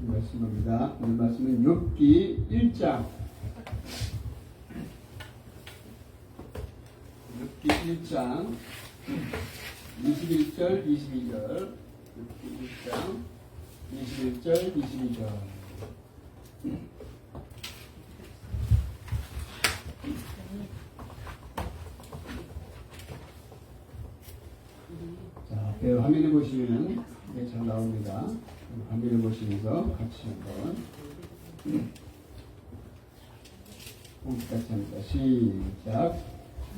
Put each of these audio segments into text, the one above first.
말씀입니다. 오늘 말씀은 욥기 1장 21절 22절 욥기 1장 21절 22절 자, 화면에 보시면 이게 잘 나옵니다. 화면을 보시면서 같이 한번 같이 합니다. 시작.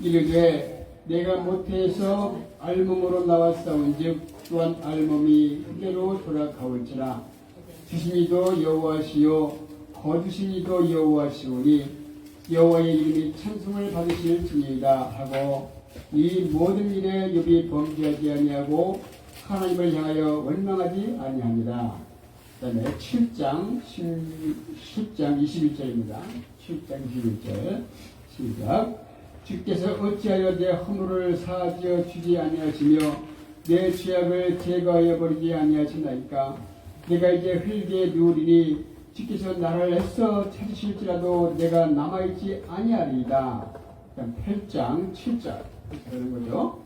이르되 내가 모태에서 알몸으로 나왔사온즉 또한 알몸이 흙으로 돌아가올지라 주신이도 여호와시요 거두신이도 여호와시오니 여호와의 이름이 찬송을 받으실 중이다 하고 이 모든 일에 욥이 범죄하지 아니하고 하나님을 향하여 원망하지 아니합니다. 그 다음에 7장 21절입니다. 7장 21절 시작. 주께서 어찌하여 내 허물을 사하여 주지 아니하시며 내 죄악을 제거하여 버리지 아니하시나이까. 내가 이제 흙에 누우리니 주께서 나를 애써 찾으실지라도 내가 남아있지 아니하리이다. 8장 7절 그러는 거죠.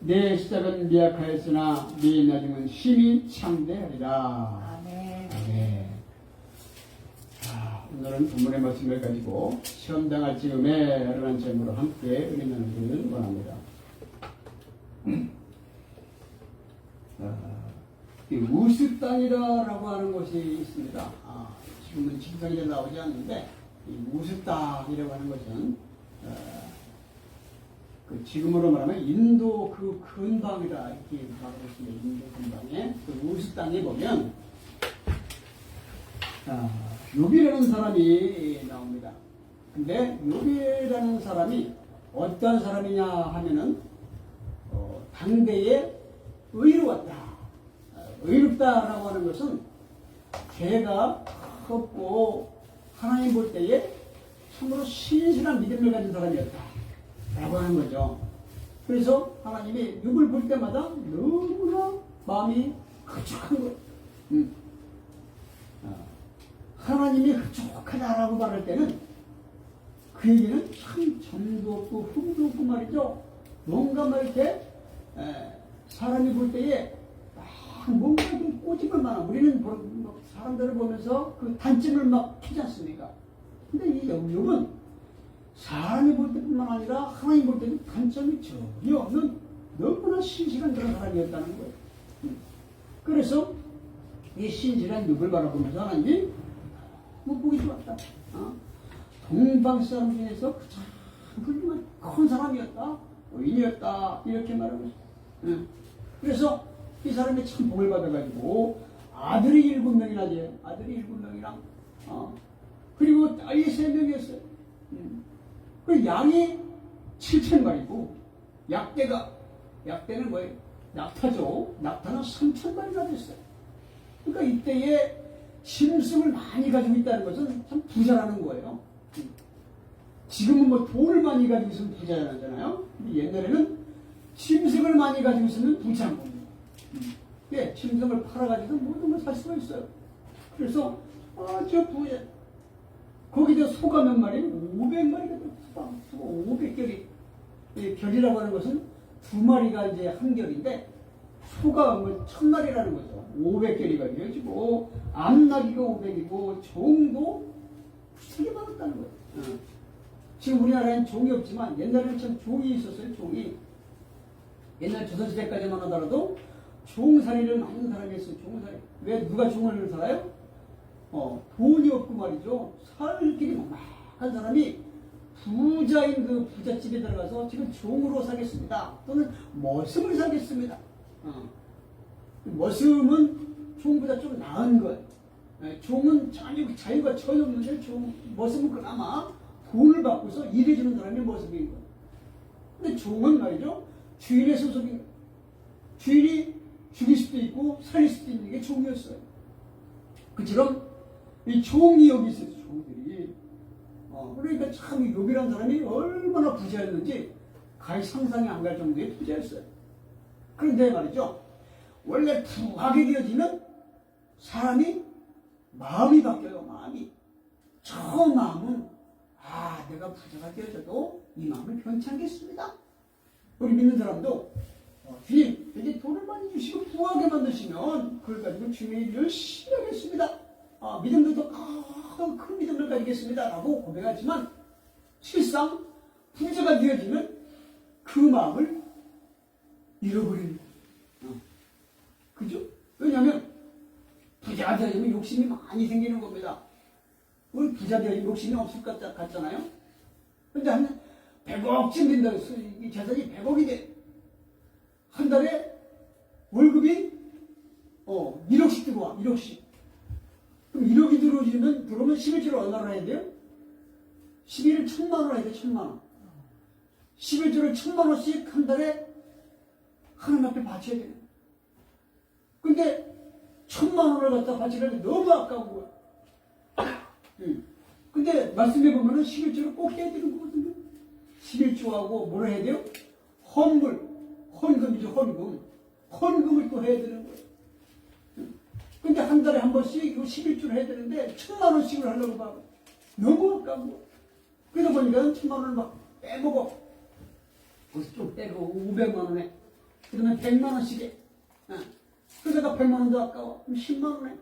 내 시작은 미약하였으나 네 나중은 심히 창대하리라. 아멘. 아멘. 자, 오늘은 본문의 말씀을 가지고 시험당할 즈음에 라는 제목으로 함께 은혜 나누기를 원합니다. 우스 땅이라고 하는 곳이 있습니다. 지금은 직선이 나오지 않는데 이 우스 땅이라고 하는 것은 지금으로 말하면 인도 그 근방이다 이렇게 말하고 있습니다. 인도 근방에 그 우스 땅에 보면 욥이라는 사람이 나옵니다. 근데 욥이라는 사람이 어떤 사람이냐 하면은 당대에 의로웠다. 의롭다라고 하는 것은 죄가 없고 하나님 볼 때에 참으로 신실한 믿음을 가진 사람이었다 라고 하는 거죠. 그래서 하나님이 욥을 볼 때마다 너무나 마음이 흡족한 거예요. 하나님이 흡족하다라고 말할 때는 그 얘기는 참 정도 없고 흠도 없고 말이죠. 뭔가 막 이렇게 사람이 볼 때에 뭔가 좀 꼬집을 만한, 우리는 사람들을 보면서 그 단점을 막 캐지 않습니까? 근데 이 욥은 사람이 볼 때뿐만 아니라 하나님 볼 때도 단점이 전혀 없는 너무나 신실한 그런 사람이었다는 거예요. 그래서 이 신실한 욥을 바라보면서 하나님이 보기 좋았다. 동방 사람 중에서 참 훌륭한 큰 사람이었다. 의인이었다. 이렇게 말하고 있어요. 그래서 이 사람이 참 복을 받아가지고 아들이 7명이나 아들이 7명이랑 그리고 딸이 3명이었어요. 그 양이 7,000마리고 약대는 뭐예요? 낙타죠. 낙타는 3,000마리나 됐어요. 그러니까 이때에 짐승을 많이 가지고 있다는 것은 참 부자라는 거예요. 지금은 뭐 돈을 많이 가지고 있으면 부자잖아요. 근데 옛날에는 짐승을 많이 가지고 있으면 부자인 겁니다. 예, 짐승을 팔아가지고 모든 걸 살 수가 있어요. 그래서 저 부자 거기다 소가 몇 마리? 500마리가 소가 500결이. 결이라고 하는 것은 2마리가 이제 한 결인데 소가 뭐 1000마리라는 거죠. 500결이가 되어지고 암나귀가 500이고 종도 되게 많았다는 거예요. 지금 우리나라에는 종이 없지만 옛날에는 참 종이 있었어요. 종이. 옛날 조선시대까지만 하더라도 종살이를 많은 사람이 있어요. 종살이. 왜 누가 종을 살아요? 돈이 없고 말이죠. 살 길이 막막한 사람이 부자인 그 부잣집에 들어가서 지금 종으로 살겠습니다. 또는 머슴을 살겠습니다. 머슴은 종보다 좀 나은 거예요. 종은 자유가 전혀 없는데 머슴은 그나마 돈을 받고서 일해주는 사람이 머슴인 거예요. 근데 종은 말이죠. 주인의 소속인 거예요. 주인이 죽일 수도 있고 살릴 수도 있는 게 종이었어요. 그처럼 이 종이 여기 있어요. 종들이. 그러니까 참 욥이라는 사람이 얼마나 부자였는지 가히 상상이 안 갈 정도의 부자였어요. 그런데 말이죠. 원래 부하게 되어지면 사람이 마음이 바뀌어요. 마음이. 저 마음은 내가 부자가 되어져도 이 마음을 변치 않겠습니다. 우리 믿는 사람도 주님 이제 돈을 많이 주시고 부하게 만드시면 그걸 가지고 주님의 일을 열심히 하겠습니다. 믿음도 더 큰 믿음을 가지겠습니다. 라고 고백하지만 실상 부자가 되어지면 그 마음을 잃어버리는 거예요. 그죠? 왜냐하면 부자가 되어지면 욕심이 많이 생기는 겁니다. 우리 부자 되어지면 욕심이 없을 것 같잖아요. 근데 한 100억쯤 된다고 해서 이 재산이 100억이 돼. 한 달에 월급이 1억씩 들어와. 1억씩. 그럼 1억이 들어오면 11조를 얼마로 해야 돼요? 11을 1,000만 원으로 해야 돼. 1,000만 원. 11조를 1,000만 원씩 한 달에 하나님 앞에 바쳐야 돼요. 근데 1,000만 원을 갖다 바치려면 너무 아까운 거야. 근데 말씀해 보면은 11조를 꼭 해야 되는 거거든요. 11조하고 뭐를 해야 돼요? 헌금이죠, 헌금. 헌금을 또 해야 되는 거예요. 근데 한 달에 한 번씩 이거 11조를 해야 되는데 1,000만 원씩을 하려고 봐. 너무 아까운 거. 그러다 보니까 1,000만 원을 막 빼먹어. 거기서 좀 빼고 500만 원에. 그러면 100만 원씩 해. 그러다가 100만 원도 아까워. 그럼 10만 원에.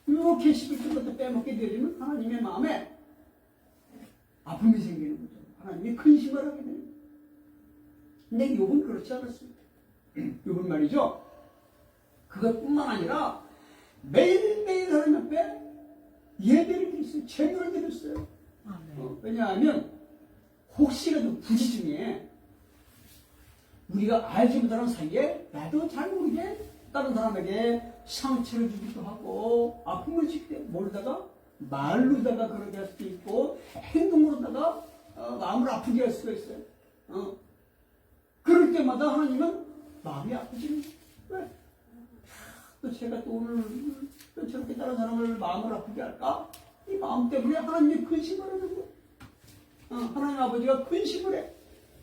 이렇게 11조부터 빼먹게 되면 하나님의 마음에 아픔이 생기는 거죠. 하나님이 근심을 하게 되는 거예요. 근데 욥은 그렇지 않았습니다. 욥은 말이죠. 그것뿐만 아니라 매일매일 하나님 앞에 예배를 드렸어요. 제물을 드렸어요. 왜냐하면 혹시라도 부지 중에 우리가 알지 못하는 사이에 나도 잘 모르게 다른 사람에게 상처를 주기도 하고 아픔을 주기도 모르다가 말로다가 그렇게 할 수도 있고 행동으로다가 마음을 아프게 할 수가 있어요. 그럴 때마다 하나님은 마음이 아프지. 왜? 또 제가 또 오늘 또 저렇게 다른 사람을 마음을 아프게 할까? 이 마음 때문에 하나님이 근심을 하는 거예요. 하나님 아버지가 근심을 해.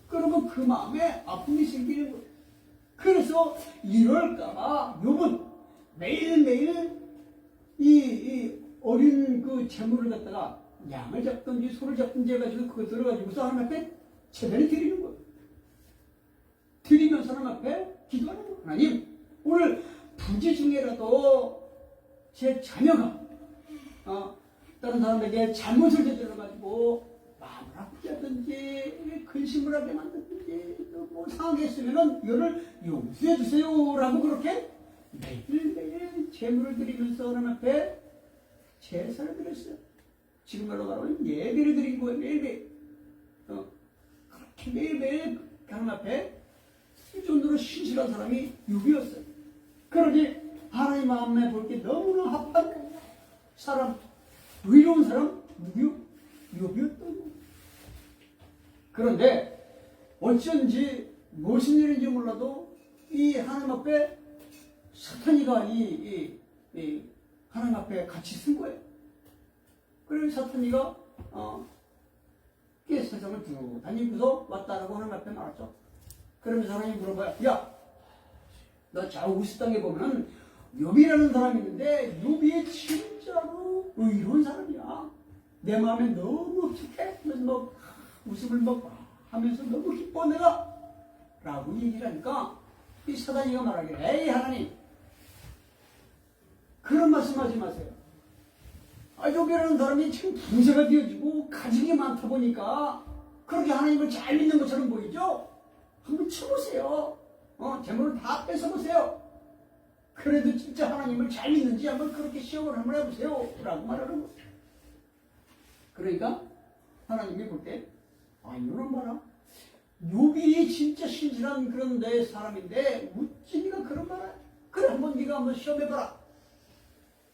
그러면 그 마음에 아픔이 생기는 거예요. 그래서 이럴까봐 욥은 매일매일 이 어린 그 재물을 갖다가 양을 잡든지 소를 잡든지 해가지고 그것들을 가지고서 하나님 앞에 제단을 드리는 거예요. 드리면서 하나님 앞에 기도하는 거예요. 하나님, 오늘 부지 중에라도 제 자녀가 다른 사람에게 잘못을 저질러가지고 마음을 아프게 하든지 근심을 하게 만든지 뭐 상하게 했으면 이거를 용서해 주세요 라고 그렇게 매일매일 제물을 드리면서 하나님 앞에 제사를 드렸어요. 지금 말로 말하면 예배를 드린 거예요. 매일매일. 그렇게 매일매일 하나님 앞에 이 정도로 신실한 사람이 욥이었어요. 그러니 하나님 마음에 볼 게 너무나 합한 사람, 의로운 사람 누구요? 욥이었던 거예요. 그런데 어쩐지 무슨 일인지 몰라도 이 하나님 앞에 사탄이가 이 하나님 앞에 같이 쓴 거예요. 그래서 사탄이가 세상을 쭉 다니면서 왔다라고 하나님 앞에 말했죠. 그러면서 하나님이 물어봐요. 야, 너 좌우스 땅에 보면은 욥이라는 사람이 있는데 욥이 진짜로 의로운 사람이야. 내 마음에 너무 흡족해. 그래서 뭐 웃음을 하면서 너무 기뻐 내가 라고 얘기를 하니까 이 사단이가 말하기를 에이 하나님 그런 말씀하지 마세요. 욥이라는 사람이 지금 부자가 되어지고 가정이 많다 보니까 그렇게 하나님을 잘 믿는 것처럼 보이죠? 한번 쳐보세요. 재물을 다 뺏어보세요. 그래도 진짜 하나님을 잘 믿는지 한번 그렇게 시험을 한번 해보세요. 라고 말하는 거예요. 그러니까 하나님이 볼 때 이놈 봐라. 욥이 진짜 신실한 그런 내 사람인데 어찌 네가 그런 말을 그래 한번 네가 한번 시험해봐라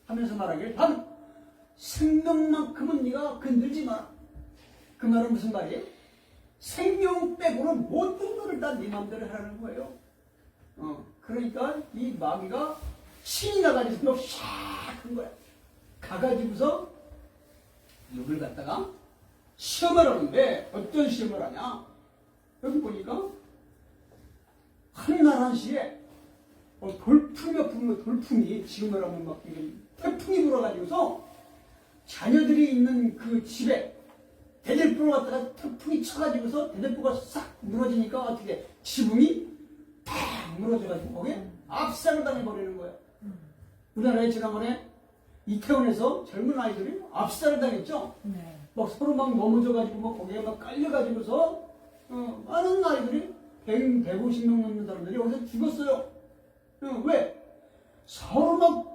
하면서 말하길 단 생명만큼은 네가 건들지 마라. 그 말은 무슨 말이에요? 생명 빼고는 모든 것을 다 네 마음대로 하라는 거예요. 그러니까 이 마귀가 신이 나가지고 막 샥 한 거야. 가가지고서 욥을 갖다가 시험을 하는데 어떤 시험을 하냐? 여기 보니까 한날 한시에 돌풍이 지금 말하면 막 태풍이 불어가지고서 자녀들이 있는 그 집에 대들보를 갖다가 태풍이 쳐가지고서 대들보가 싹 무너지니까 어떻게 지붕이 팍 무너져가지고 거기에 압살을 당해버리는 거예요. 우리나라에 지난번에 이태원에서 젊은 아이들이 압살을 당했죠. 네. 막 서로 막 넘어져가지고 막 거기에 막 깔려가지고서 많은 아이들이 150명 넘는 사람들이 여기서 죽었어요. 왜? 서로 막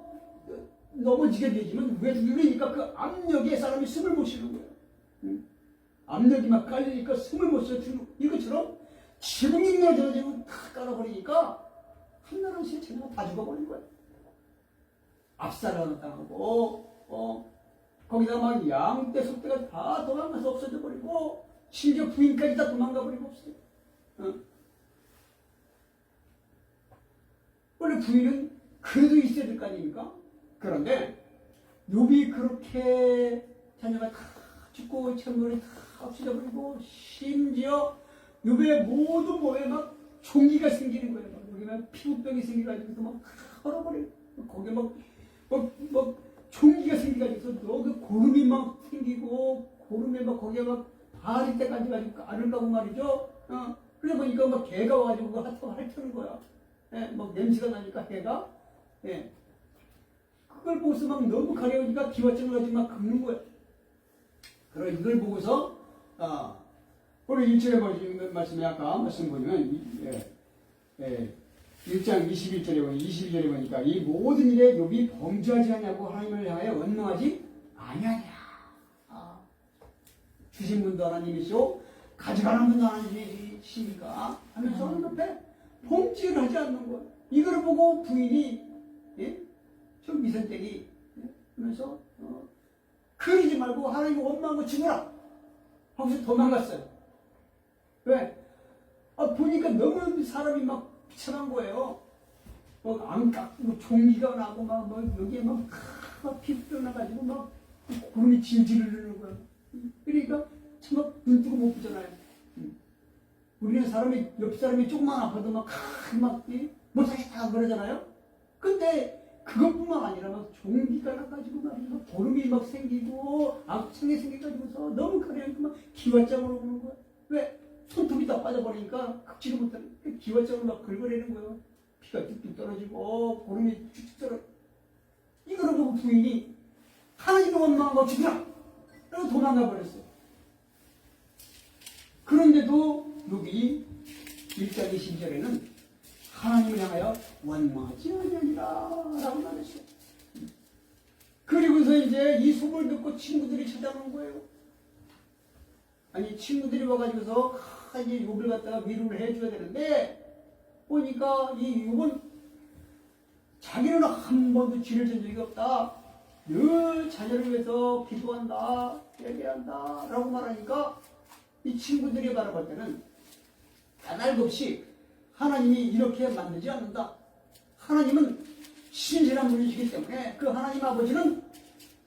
넘어지게 되지만 왜 죽으니까 그 압력에 사람이 숨을 못 쉬는 거예요. 압력이 막 깔리니까 숨을 못 쉬어 죽는 이것처럼 지붕이 무너져가지고 다 깔아버리니까 한나라 실체가 다 죽어버린 거예요. 압살을 당하고 거기다가 막 양떼 속떼가 다 도망가서 없어져 버리고 심지어 부인까지 다 도망가 버리고 없어요. 원래 부인은 그래도 있어야 될 거 아닙니까? 그런데 욥이 그렇게 자녀가 다 죽고 천물이 다 없어져 버리고 심지어 욥의 모든 몸에 막 종기가 생기는 거예요. 여기 막 피부병이 생겨가지고 막 얼어버리고 거기에 막 종기가 생겨가지고 그 고름이 막 생기고 고름에 막 거기에 막 바를 때까지 가지고 앓으려고 말이죠. 그러다 보니까 막 개가 와가지고 핥는 거야. 예, 막 냄새가 나니까 개가. 예. 그걸 보고서 막 너무 가려우니까 기와증을 가지고 막 긁는 거야. 그럼 이걸 보고서 오늘 1절에 보시는 말씀이 아까 말씀 보면 1장 21절에 보면 22절에 보니까 이 모든 일에 욥이 범죄하지 않냐고 하나님을 향하여 원망하지 아니하냐. 주신 분도 하나님이시오 가져가는 분도 하나님이시니까 하면서 하는 옆에 범죄를 하지 않는 거예요. 이걸 보고 부인이 저 미선댁이 하면서 그러지 말고 하나님 원망하고 죽어라 하고서 도망갔어요. 왜? 보니까 너무 사람이 막 비참한 거예요. 안 깎고 종기가 나고 막 여기에 막 피부병 나가지고 막 구름이 질질 흐르는 거예요. 그러니까 참 막 눈 뜨고 못 보잖아요. 우리는 사람이 옆 사람이 조금만 아파도 못하겠다 그러잖아요. 근데 그것뿐만 아니라 막 종기가 나가지고 막 고름이 막 생기고 악청이 생겨가지고서 너무 가려니까 막 기와장으로 오는 거야. 왜? 손톱이 다 빠져버리니까 긁지를 못하는 기와장으로 막 긁어내는 거예요. 피가 뚝뚝 떨어지고 고름이 쭉쭉 떨어져. 이거를 보고 부인이 하나님을 원망하고 죽으라! 그래서 도망가 버렸어요. 그런데도 여기 1장 22절에는 하나님을 향하여 원망하지 아니하니라 라고 말했어요. 그리고서 이제 이 소문을 듣고 친구들이 찾아오는 거예요. 아니 친구들이 와가지고서 이제 욥을 갖다가 위로를 해줘야 되는데 보니까 이 욥은 자기는 한 번도 죄를 진 적이 없다. 늘 자녀를 위해서 기도한다, 예배한다 라고 말하니까 이 친구들이 바라볼 때는 까닭없이 하나님이 이렇게 만들지 않는다. 하나님은 신실한 분이시기 때문에 그 하나님 아버지는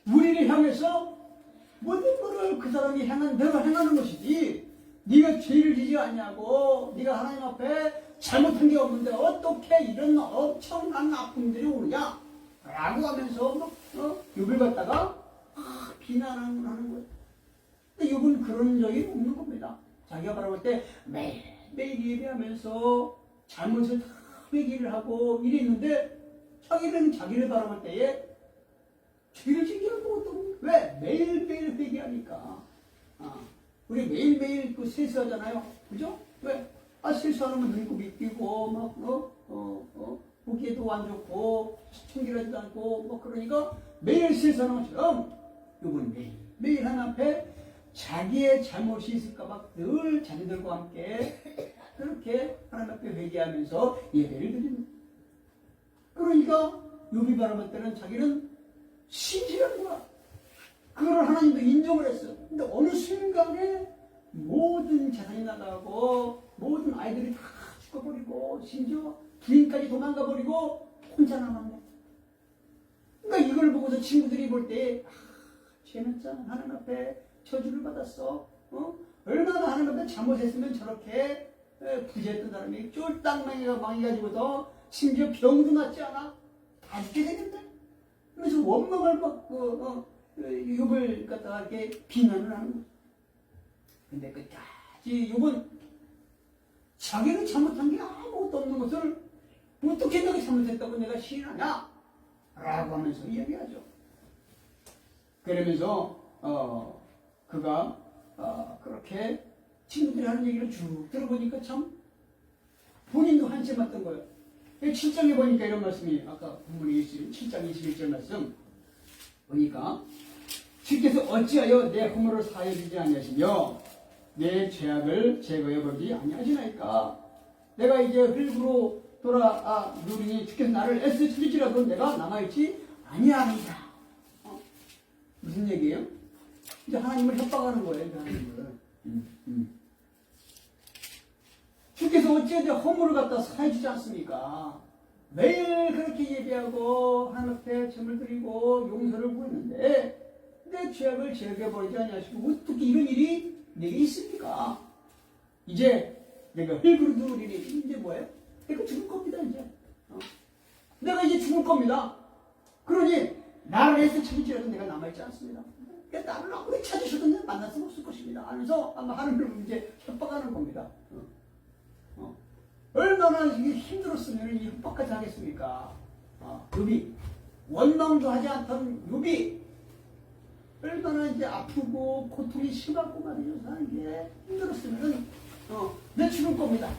우리를 향해서 모든 것을 그 사람이 행한 대로 행하는 것이지 네가 죄를 지지 않냐고 네가 하나님 앞에 잘못한 게 없는데 어떻게 이런 엄청난 아픔들이 오느냐 라고 하면서 막 욥을 갖다가 비난하는 거예요. 근데 욥은 그런 적이 없는 겁니다. 자기가 바라볼 때 매일 예배하면서 잘못을 다 회개를 하고 이랬는데 자기는 자기를 바라볼 때에 죄를 지기는 것도 없는 왜? 매일매일 회개하니까. 우리 매일매일 그 세수하잖아요. 그죠? 왜? 세수하면 눈곱이 끼고 막 보기에도 안 좋고 청결하지도 않고 그러니까 매일 세수하는 것처럼 이건 매일 하나님 앞에 자기의 잘못이 있을까봐 늘 자녀들과 함께 그렇게 하나님 앞에 회개하면서 예배를 드립니다. 그러니까 욥이 바라볼 때는 자기는 신실한 거야. 그걸 하나님도 인정을 했어요. 근데 어느 순간에 모든 재산이 나가고 모든 아이들이 다 죽어버리고 심지어 부인까지 도망가버리고 혼자 남았네. 그러니까 이걸 보고서 친구들이 볼 때 쟤는 참 하나님 앞에 저주를 받았어. 얼마나 하나님 앞에 잘못했으면 저렇게 부재했던 사람이 쫄딱 망해가지고서 심지어 병도 낫지 않아? 다 죽게 되는데 그래서 원망을 받고 욥을 갖다가 이렇게 비난을 하는 거죠. 근데 끝까지 욥은 자기는 잘못한 게 아무것도 없는 것을 어떻게 내가 잘못했다고 내가 시인하냐? 라고 하면서 이야기하죠. 그러면서 그가 그렇게 친구들이 하는 얘기를 쭉 들어보니까 참 본인도 한심했던 거예요. 7장에 보니까 이런 말씀이 아까 본문에 7장 21절 말씀 보니까 주께서 어찌하여 내 허물을 사하여 주지 아니하시며 내 죄악을 제거해 버리지 아니하시나이까. 내가 이제 흙으로 누리니 주께서 나를 애써 찾을지라도 내가 남아있지 아니하리이다. 무슨 얘기예요? 이제 하나님을 협박하는 거예요. 하나님을. 주께서 어찌하여 허물을 갖다 사해 주지 않습니까? 매일 그렇게 예배하고 하나님 앞에 점을 드리고 용서를 구했는데 내 죄악을 제거해버리지 아니하시고 어떻게 이런 일이 내게 있습니까? 이제 내가 흙으로 누리니 이제 뭐예요? 내가 죽을 겁니다. 이제 내가 이제 죽을 겁니다. 그러니 나를 애써 찾을지라도 내가 남아있지 않습니다. 그러니까 나를 아무리 찾으셔도 내가 만날 수 없을 것입니다. 하면서 아마 하나님을 이제 협박하는 겁니다. 얼마나 이게 힘들었으면 이 협박까지 하겠습니까? 욥이 원망도 하지 않던 욥이 얼마나 이제 아프고 고통이 심하고 말이죠. 이게 힘들었으면 내 죽을 겁니다.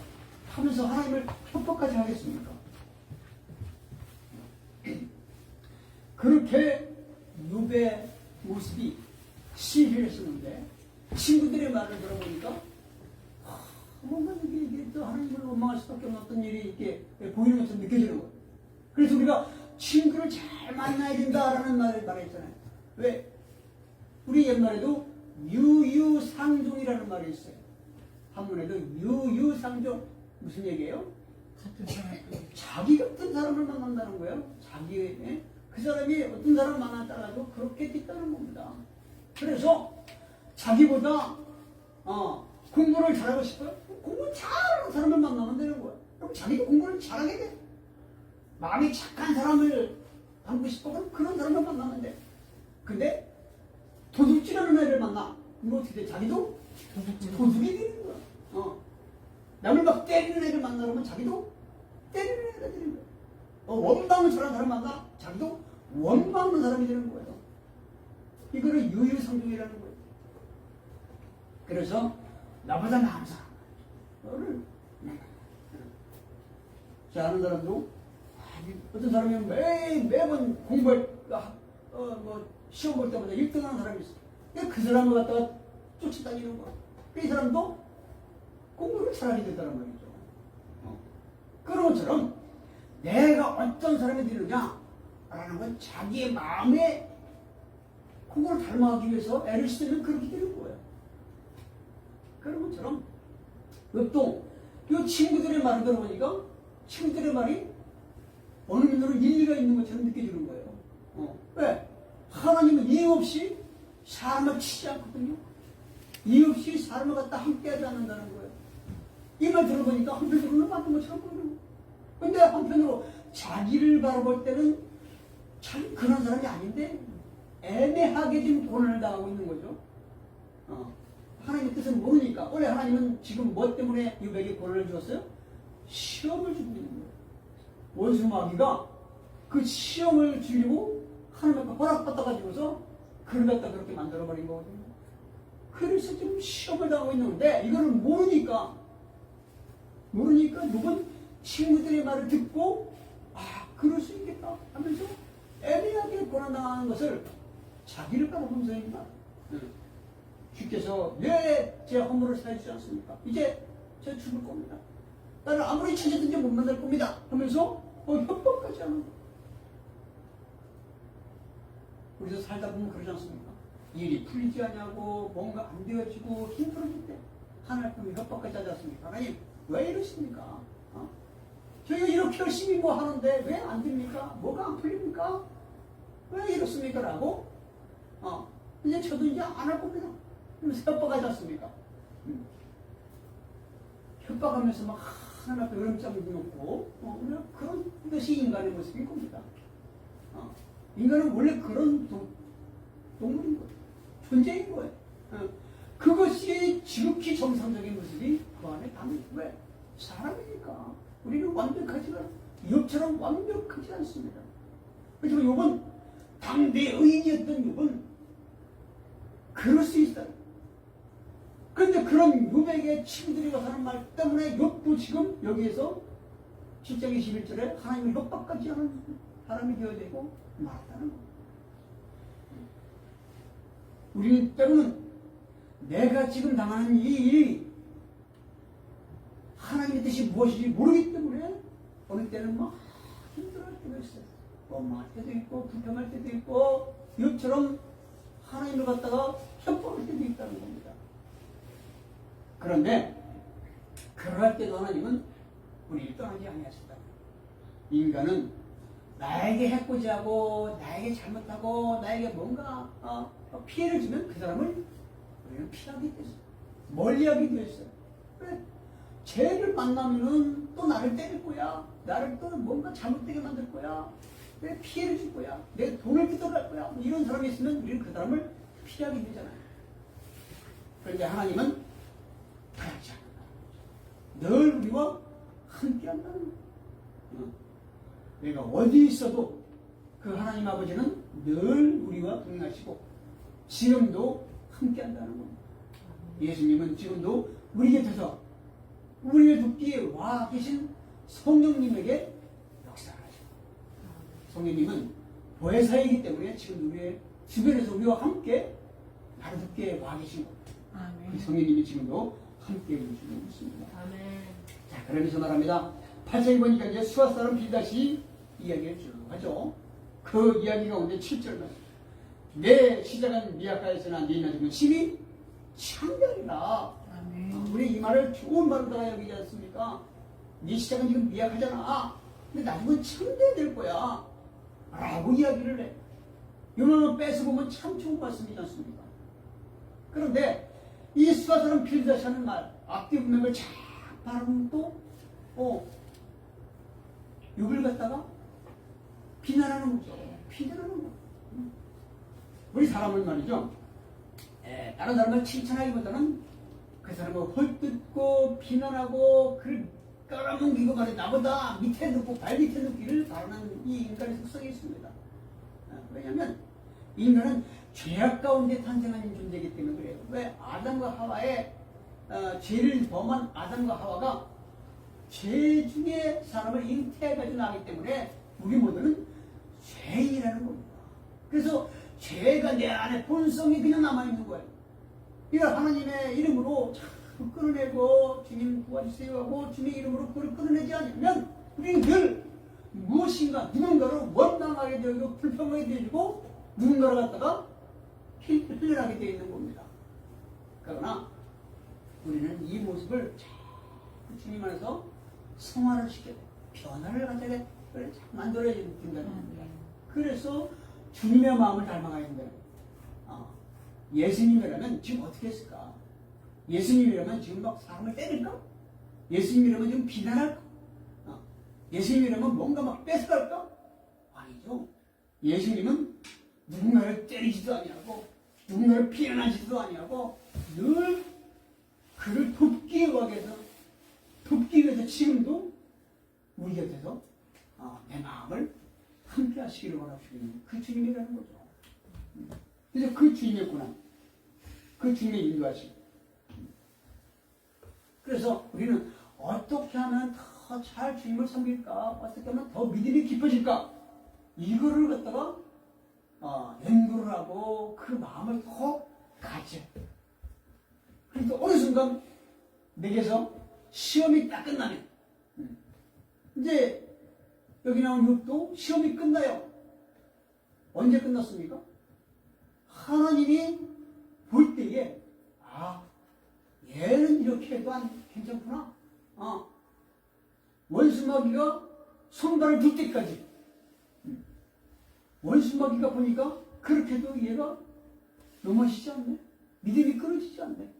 하면서 하나님을 협박까지 하겠습니까? 그렇게 욥의 모습이 시리했었는데 친구들의 말을 들어보니까 뭔가 이게 또 하나님을 원망할 수밖에 없는 일이 이렇게 보이는 것처럼 느껴지는 거예요. 그래서 우리가 친구를 잘 만나야 된다라는 말을 말했잖아요. 왜? 우리 옛말에도 유유상종이라는 말이 있어요. 한문에도 유유상종. 무슨 얘기예요? 자기 같은 사람을 만난다는 거예요. 그 사람이 어떤 사람을 만나에 따라서 그렇게 됐다는 겁니다. 그래서 자기보다 공부를 잘하고 싶어요? 공부 잘하는 사람을 만나면 되는 거예요. 그럼 자기도 공부를 잘하게 돼. 마음이 착한 사람을 닮고 싶어? 그럼 그런 사람을 만나면 돼. 근데 도둑질하는 애를 만나. 그럼 어떻게 돼? 자기도 도둑이 되는 거야. 남을 막 때리는 애를 만나려면 자기도 때리는 애가 되는 거야. 원망을 잘하는 사람 만나. 자기도 원망하는 사람이 되는 거예요. 이거를 유유상종이라는 거예요. 그래서 나보다 나은 사람을 자, 아는 사람도 어떤 사람이 매번 공부할 시험 볼 때마다 1등 하는 사람이 있어. 그 사람을 갖다가 쫓아다니는 거야. 이 사람도 공부를 잘하게 된다는 말이죠. 그런 것처럼 내가 어떤 사람이 되느냐라는 건 자기의 마음에 그걸 닮아가기 위해서 애를 쓰면 그렇게 되는 거예요. 그런 것처럼 또 이 친구들의 말을 들어보니까 친구들의 말이 어느 면으로 일리가 있는 것처럼 느껴지는 거예요. 왜? 하나님은 이유 없이 사람을 치지 않거든요. 이유 없이 사람을 갖다 함께하지 않는다는 거예요. 이 말 들어보니까 한편으로는 맞는 것처럼 보여요. 근데 한편으로 자기를 바라볼 때는 참 그런 사람이 아닌데 애매하게 지금 고난을 당하고 있는 거죠. 하나님의 뜻을 모르니까. 원래 하나님은 지금 뭐 때문에 욥에게 고난을 주었어요? 시험을 주고 있는 거예요. 원수 마귀가 그 시험을 주려고 하나님께 허락받아가지고서 그를 갖다 그렇게 만들어버린 거거든요. 그래서 지금 시험을 당하고 있는데 이거를 모르니까 누군 친구들의 말을 듣고 그럴 수 있겠다 하면서 애매하게 고난당하는 것을 자기를 바라보면서입니다. 주께서 왜 제 허물을 사해주지 않습니까? 이제 저 죽을 겁니다. 나를 아무리 찾아든지 못 만날 겁니다 하면서 협박까지 하는 거예요. 우리도 살다 보면 그러지 않습니까? 일이 풀리지 않냐고 뭔가 안 되어지고 힘들어질 때 하나님이 협박까지 하지 않습니까? 하나님 왜 이러십니까? 저희가 이렇게 열심히 뭐 하는데 왜 안 됩니까? 뭐가 안 풀립니까? 왜 이렇습니까? 라고 이제 저도 이제 안 할 겁니다. 그러면서 협박하지 않습니까? 협박하면서 막 하나님 앞에 으름장을 놓고 그런 것이 인간의 모습인 겁니다. 인간은 원래 그런 동물인 거예요. 존재인 거예요. 그것이 지극히 정상적인 모습이 그 안에 담긴 거예요. 사람이니까. 우리는 완벽하지가, 욥처럼 완벽하지 않습니다. 그렇지만 욥은, 당대 의인이었던 욥은 그럴 수 있어요. 그런데 그런 욥에게 친구들이 와서 하는 말 때문에 욥도 지금 여기에서 7장 21절에 하나님을 협박까지 하는 사람이 되어야 되고 말았다는 거예요. 우리는 때로는 내가 지금 당하는 이 일이 하나님의 뜻이 무엇인지 모르기 때문에 어느 때는 막 힘들어할 때도 있어요. 원망할 때도 있고 불평할 때도 있고 욥처럼 하나님을 갖다가 협박할 때도 있다는 겁니다. 그런데 그럴 때도 하나님은 우리를 떠나지 아니하셨다. 인간은 나에게 해코지하고 나에게 잘못하고 나에게 뭔가 피해를 주면 그 사람을 우리는 피하게 됐어요. 멀리하게 됐어요. 그래, 죄를 만나면은 또 나를 때릴 거야. 나를 또 뭔가 잘못되게 만들 거야. 내 피해를 줄 거야. 내 돈을 뜯어갈 거야. 이런 사람이 있으면 우리는 그 사람을 피하게 되잖아요. 그런데 하나님은 그렇지 않는다. 늘 우리와 함께 한다는 거예요. 내가 어디 있어도 그 하나님 아버지는 늘 우리와 동행하시고 지금도 함께 한다는 겁니다. 예수님은 지금도 우리 곁에서 우리를 돕기에 와 계신 성령님에게 역사를 하시고, 성령님은 보혜사이기 때문에 지금 우리의 주변에서 우리와 함께 바로 돕기에 와 계신 겁니다. 그 성령님이 지금도 함께 해주시고 있습니다. 아멘. 자, 그러면서 말합니다. 8장에 보니까 이제 수아 사람 빌닷이 이야기를 쭉 하죠. 그 이야기 가운데 7절만 내 시작은 미약하였으나 네 나중은 심히 창렬이라. 우리 이 말을 좋은 말로 여기지 않습니까? 네 시작은 지금 미약하잖아. 근데 나중은 창대될 거야. 라고 이야기를 해. 이거는 뺏어보면 참 좋은 말씀이지 않습니까? 그런데 이 수아 사람 빌닷이 하는 말, 앞뒤 문맥을 잘 바라보면 또 욕을 갖다가 비난하는 거죠. 비난하는 거. 우리 사람은 말이죠. 다른 사람을 칭찬하기보다는 그 사람을 헐뜯고 비난하고 그를 깔아뭉기고 말해 나보다 밑에 눕고 발 밑에 눕기를 바라는 이 인간의 속성이 있습니다. 왜냐하면 인간은 죄악 가운데 탄생한 존재이기 때문에 그래요. 왜? 아담과 하와의 죄를 범한 아담과 하와가 죄 중에 사람을 잉태해가지고 나기 때문에 우리 모두는 죄인이라는 겁니다. 그래서 죄가 내 안에 본성이 그냥 남아있는 거예요. 이걸 하나님의 이름으로 자꾸 끊어내고 주님 구하주세요 하고 주님의 이름으로 그걸 끊어내지 않으면 우리는 늘 무엇인가 누군가를 원망하게 되고 불평하게 되고 누군가를 갖다가 흘려나게 되어 있는 겁니다. 그러나 우리는 이 모습을 자꾸 주님 안에서 성화를 시켜야 돼. 변화를 가져야 돼. 그걸 만들어야 된다는 겁니다. 그래서 주님의 마음을 닮아가야 된다는 겁니다. 예수님이라면 지금 어떻게 했을까? 예수님이라면 지금 막 사람을 때릴까? 예수님이라면 지금 비난할까? 예수님이라면 뭔가 막 뺏어갈까? 아니죠. 예수님은 누군가를 때리지도 아니하고 누군가를 비난하지도 아니하고 늘 그를 돕기 위해서 지금도 우리 곁에서 내 마음을 함께 하시기를 원하시는 그 주님이라는 거죠. 그래서 그 주님이었구나. 그 주님의 인도하심. 그래서 우리는 어떻게 하면 더 잘 주님을 섬길까? 어떻게 하면 더 믿음이 깊어질까? 이거를 갖다가 연구를 하고 그 마음을 더 가져. 그러니까 어느 순간 내게서 시험이 딱 끝나면 이제 여기 나온 욥도 시험이 끝나요. 언제 끝났습니까? 하나님이 볼 때에 얘는 이렇게 해도 괜찮구나. 원수마귀가 손발을 둘 때까지 원수마귀가 보니까 그렇게도 얘가 넘어지지 않네. 믿음이 끊어지지 않네.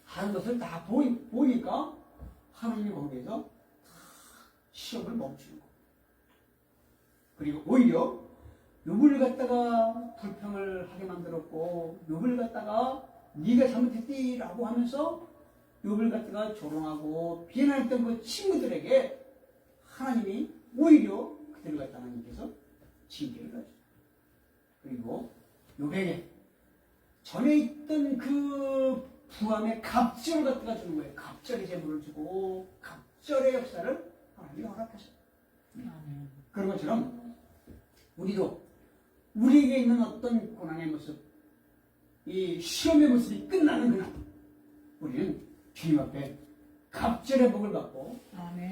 하는 것을 다 보니까 하나님이 거기에서 다 시험을 멈추는 거. 그리고 오히려 욥을 갖다가 불평을 하게 만들었고 욥을 갖다가 네가 잘못했디라고 하면서 욥을 갖다가 조롱하고 비난했던 그 친구들에게 하나님이 오히려 그들을 갖다 하나님께서 징계를 하죠. 그리고 욥에게 전에 있던 그 부함의 갑절을 갖다가 주는 거예요. 갑절의 제물을 주고 갑절의 역사를 하나님이 허락하셔요. 그런 것처럼 우리도 우리에게 있는 어떤 고난의 모습, 이 시험의 모습이 끝나는 그날 우리는 주님 앞에 갑절의 복을 받고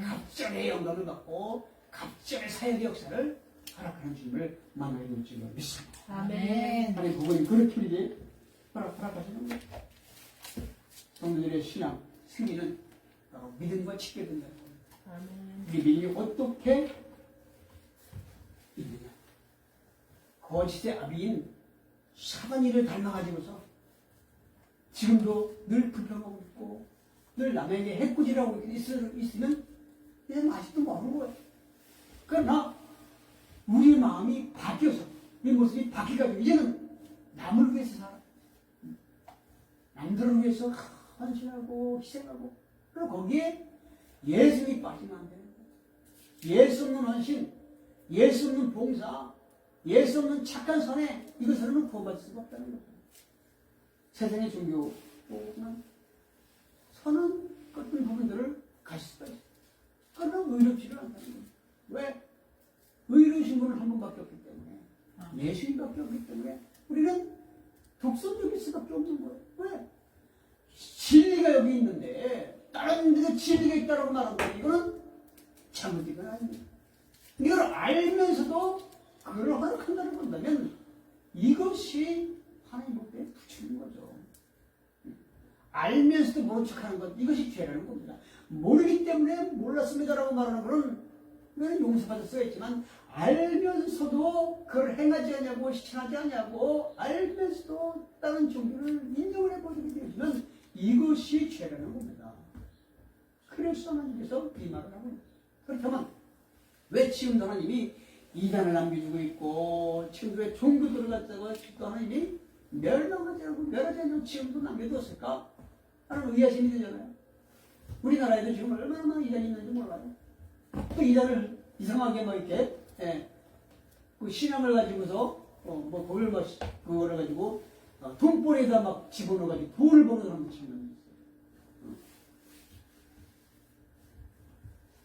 갑절의 영광을 받고 갑절의 사역의 역사를 허락하는 주님을 만나게 될 줄로 믿습니다. 아멘. 하나님 복은 그렇게 우리에게 허락하시는 거예요. 성도들의 신앙, 승리는 바로 믿음과 지켜진다는 거예요. 우리 믿음이 어떻게 있느냐. 거짓의 아비인 사단이를 닮아가지고서 지금도 늘 불평하고 있고 늘 남에게 해코지라고 있으면 그냥 아직도 모르는 거예요. 그러나 우리 마음이 바뀌어서 우리 모습이 바뀌가지고 이제는 남을 위해서 살아. 남들을 위해서 헌신하고 희생하고 그리고 거기에 예수님이 빠지면 안 되는 거예요. 예수 없는 헌신, 예수 없는 봉사, 예수 없는 착한 선에 이것으로는 구원받을 수가 없다는 거죠. 세상의 종교는 선한 어떤 부분들을 가질 수가 있어요. 그러나 의롭지를 않다는 거예요. 왜? 의로우신 분은 한 분밖에 없기 때문에 예수님밖에 없기 때문에 우리는 독선적일 수밖에 없는 거예요. 왜? 진리가 여기 있는데 다른 데서 진리가 있다고 말하는 거예요. 이거는 잘못된 건 아닙니다. 이걸 알면서도 그걸 허락한다는 건다면 이것이 하나님 법에 붙이는 거죠. 알면서도 모른 척하는 것, 이것이 죄라는 겁니다. 모르기 때문에 몰랐습니다라고 말하는 것은 우리는 용서받을 수가 있지만 알면서도 그걸 행하지 않냐고 실천하지 않냐고 알면서도 다른 종교를 인정을 해버리게 되면 이것이 죄라는 겁니다. 그래서 하나님께서 이 말을 하고 있습니다. 그렇다면 왜 지금 하나님이 이단을 남겨주고 있고 지금도 왜 종교들을 갖다가 또 하나님이 멸망하지 않고 멸하지 않고 지금도 남겨두었을까? 하는 의아심이 되잖아요. 우리나라에도 지금 얼마나 이단이 있는지 몰라요. 또 이단을 이상하게 뭐 이렇게 그 신앙을 가지고서 뭐 그걸 뭐 그거를 가지고 돈벌이에다 막 집어넣어가지고 돈을 버는 사람도 지금 있어요.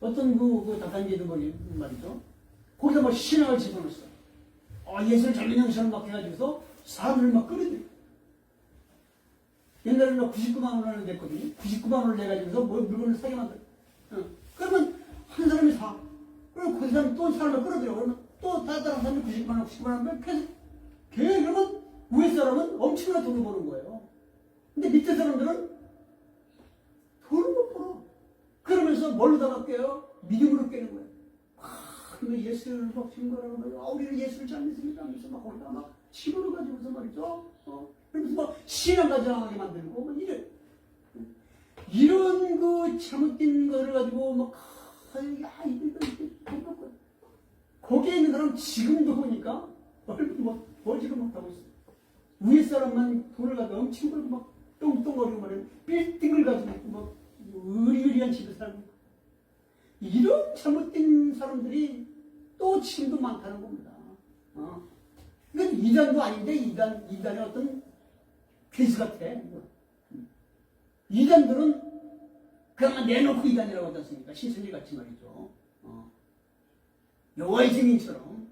어떤 그 다단계도 말이죠. 거기다 막 신앙을 집어넣었어. 예수를 전면형처럼 막 해가지고서 사람들을 막 끌어들여. 옛날에는 99만 원을 냈거든요. 99만 원을 내가지고서 뭐 물건을 사게 만들어. 그러면 한 사람이 사. 그리고 그 사람이 또 사람을 끌어들여. 그러면 또 다른 사람이 99만 원, 99만 원 계속. 그러면 위에 사람은 엄청나게 돈을 버는 거예요. 근데 밑에 사람들은 돈을 못 벌어. 그러면서 뭘로다가 깨요? 믿음으로 깨는 거예요. 근데 예수를 막 증거하는 거예요. 우리는 예수를 잘 믿습니다 하면서 막 거기다가 막 집어넣어 가지고서 말이죠. 그러면서 막 신앙 가정하게 만들고 막 이런 그 잘못된 거를 가지고 막 이거 이렇게 거기에 있는 사람 지금도 보니까 뭐 벌지도 못하고 있어요. 위에 사람만 돈을 가지고 엄청 벌고 막 똥똥거리고 말이에요. 빌딩을 가지고 있고 막 의리의리한 집에 살고 이런 잘못된 사람들이 또 지금도 많다는 겁니다. 이건 이단도 아닌데 이단의 어떤 괴수 같아. 이단들은 그냥 내놓고 이단이라고 하지 않습니까? 신천지 같이 말이죠. 여호와의 증인처럼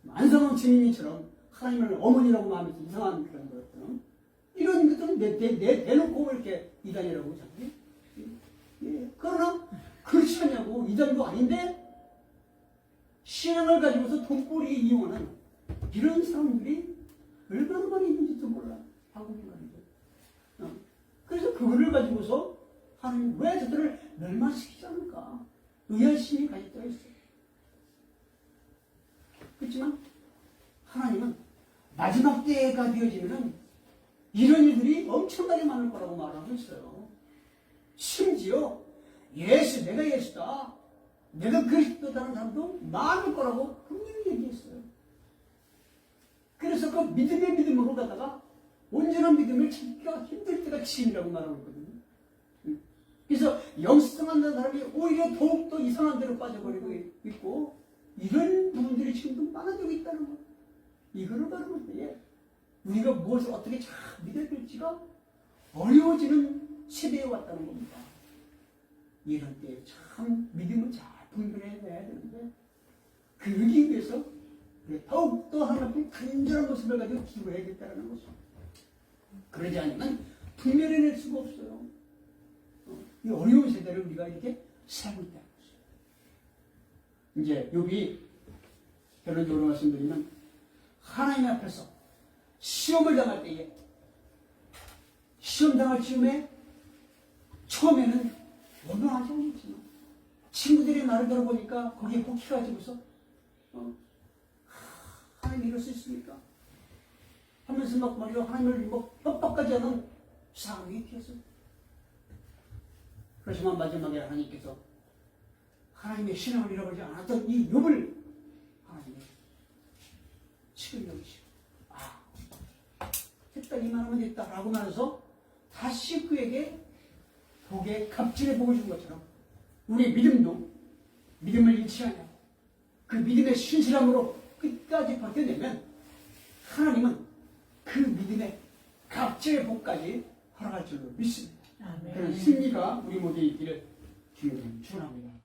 안성왕 증인처럼 하나님을 어머니라고 마음에서 이상한 그런 것들은 이런 것들은 내놓고 이렇게 이단이라고 하잖아요. 그러나 그렇지 않냐고. 이단도 아닌데 신앙을 가지고서 돈벌이 이용하는 이런 사람들이 얼마나 많이 있는지도 몰라. 한국인 말이죠. 그래서 그거를 가지고서 하나님 왜 저들을 멸망시키지 않을까? 의아심이 가질 때가 있어요. 그렇지만 하나님은 마지막 때가 되어지면 이런 일들이 엄청나게 많을 거라고 말하고 있어요. 심지어 내가 예수다, 내가 그리스도다라는 사람도 많을 거라고 분명히 얘기했어요. 그래서 그 믿음의 믿음으로 가다가 온전한 믿음을 찾기가 힘들 때가 지임이라고 말하고 있거든요. 그래서 영성한 사람이 오히려 더욱더 이상한 데로 빠져버리고 있고, 이런 부분들이 지금도 많아지고 있다는 거예요. 이거를 바라볼 때에 우리가 무엇을 어떻게 잘 믿어야 될지가 어려워지는 시대에 왔다는 겁니다. 이런 때에 참 믿음을 잘 분별해야 되는데, 그러기 위해서 더욱더 하나님 앞에 간절한 모습을 가지고 기도해야겠다는 것이죠. 그러지 않으면 분별해낼 수가 없어요. 이 어려운 세대를 우리가 이렇게 살고 있다는 것이죠. 이제 여기 결론적으로 말씀드리면, 하나님 앞에서 시험을 당할 때에, 시험 당할 즈음에 처음에는 원망하지 않았지만 친구들이 말을 들어보니까 거기에 복해가지고서 하나님 이럴 수 있습니까? 하면서 막 말이야 하나님을 뭐 뻑뻑하지 않은 상황이 되었어요. 그렇지만 마지막에 하나님께서 하나님의 신앙을 잃어버리지 않았던 이 욥을 하나님이 지금 여기시고, 됐다, 이만하면 됐다라고 말해서 다시 그에게 복의 갑질의 복을 준 것처럼 우리의 믿음도 믿음을 잃지 않냐고 그 믿음의 신실함으로 끝까지 버텨내면 하나님은 그 믿음의 갑질의 복까지 허락할 줄로 믿습니다. 그런 승리가 우리 모두에 있기를 주님은 축원합니다.